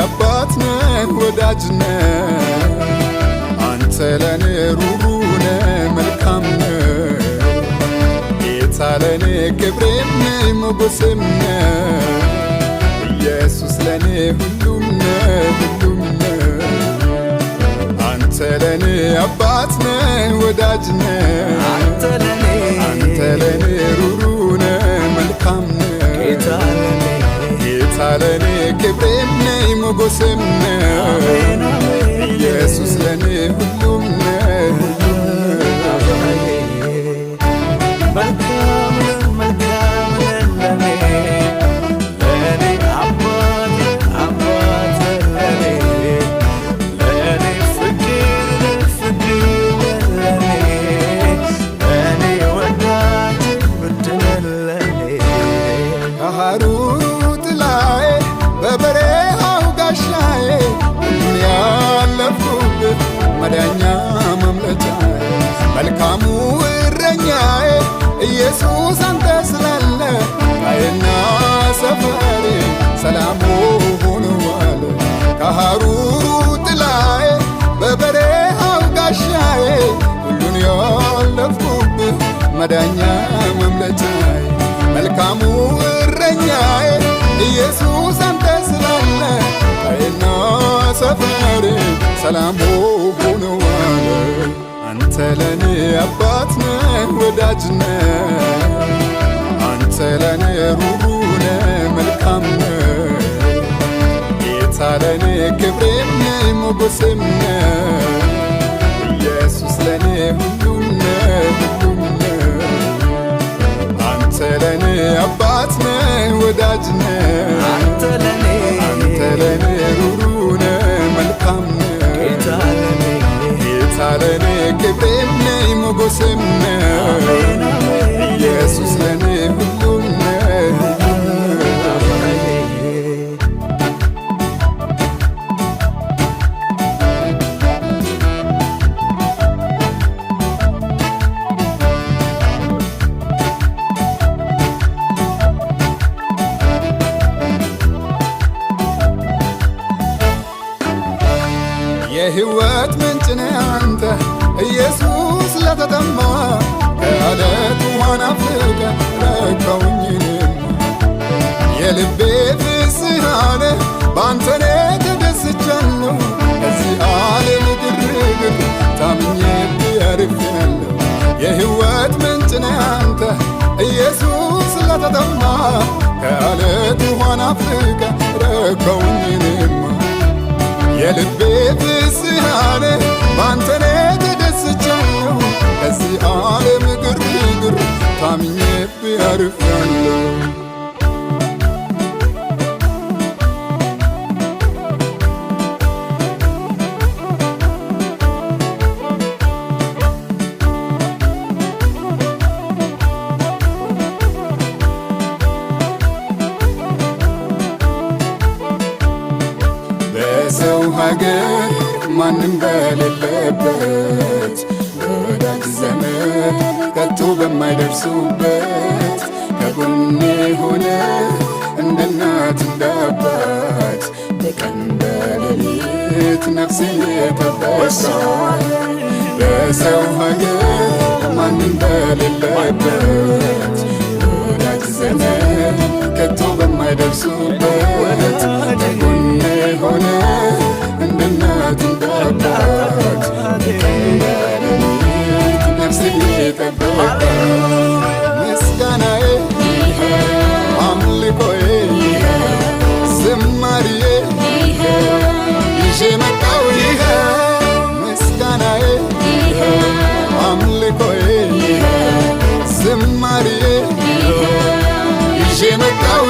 አባት ነህ ወዳጅ ነህ አንተ ለኔ ሩሩ ነህ መልካም ነህ ጌታ ለኔ ክብሬም ነህ ሞገሴም ነህ ኢየሱስ ለኔ ሁሉም ነህ አንተ ለኔ አባት ነህ ወዳጅ ነህ አንተ ለኔ ሩሩ ነህ መልካም ነህ ጌታ ለኔ ክብሬም ነህ ሞገሴም ነህ ኢየሱስ ለኔ ሁሉም ነህ መዳኛ ማምለጫዬ መልካሙ እረኛዬ ኢየሱስ አንተ ስላለ ቃዬና ሰፈሬ ሰላም ሆኖዋል ከሐሩሩ ጥላዬ በበረሃው ጋሻዬ ሁሉን ያለፍኩብህ መዳኛ ማምለጫዬ መልካሙ እረኛዬ ኢየሱስ አንተ ስላለ ቃዬና ሰፈሬ ሰላም ሆኖዋል አንተ ለኔ አባት ነህ ወዳጅ ነህ አንተ ለኔ ሩሩ ነህ መልካም ነህ ጌታ ለኔ ክብሬም ነህ ሞገሴም ነህ ኢየሱስ ለኔ ሁሉም ነህ አንተ ለኔ አባት ነህ ወዳጅ ነህ አንተ ለኔ ሩሩ ነህ መልካም ነህ ጌታ ለኔ ክብሬም ነህ ሞገሴም ነህ ኢየሱስ ለኔ ሁሉም ነህ የሕይወት ምንጭ ነህ አንተ ኢየሱስ ለተጠማ ከዓለት ውሃን አፍልቀህ ረካሁኝ የልቤ ፍስሐ ነህ በአንተ እኔ ተደስቻለሁ ከዚህ ዓለም ግርግር ታምኜብህ አርፌአለሁ የሕይወት ምንጭ ነህ አንተ ኢየሱስ ለተጠማ ከዓለት ውሃን አፍልቀህ ረካሁኝ የልቤ ፍስሐ ነህ በአንተ እኔ ተደስቻለሁ ከዚህ ዓለም ግርግር ታምኜብህ አርፌአለሁ በሰው ሀገር ማንም በሌለበት ወዳጅ ዘመድ ከቶ በማይደርሱበት ከጎኔ ሆነ እንደ እናት እንደ አባት በቀን በሌሊት ነፍሴን የጠበቅካት በሰው ሀገር ማንም በሌለበት ወዳጅ ዘመድ ከቶ በማይደርሱበት ከጎኔ ሆነ እንደ እናት እንደ አባት ነፍሴን የጠበቅካት ምስጋናዬ አምልኮዬ ዝማሬዬ ይዤ መጣሁ ምስጋናዬ አምልኮዬ ዝማሬዬ ይዤ መጣሁ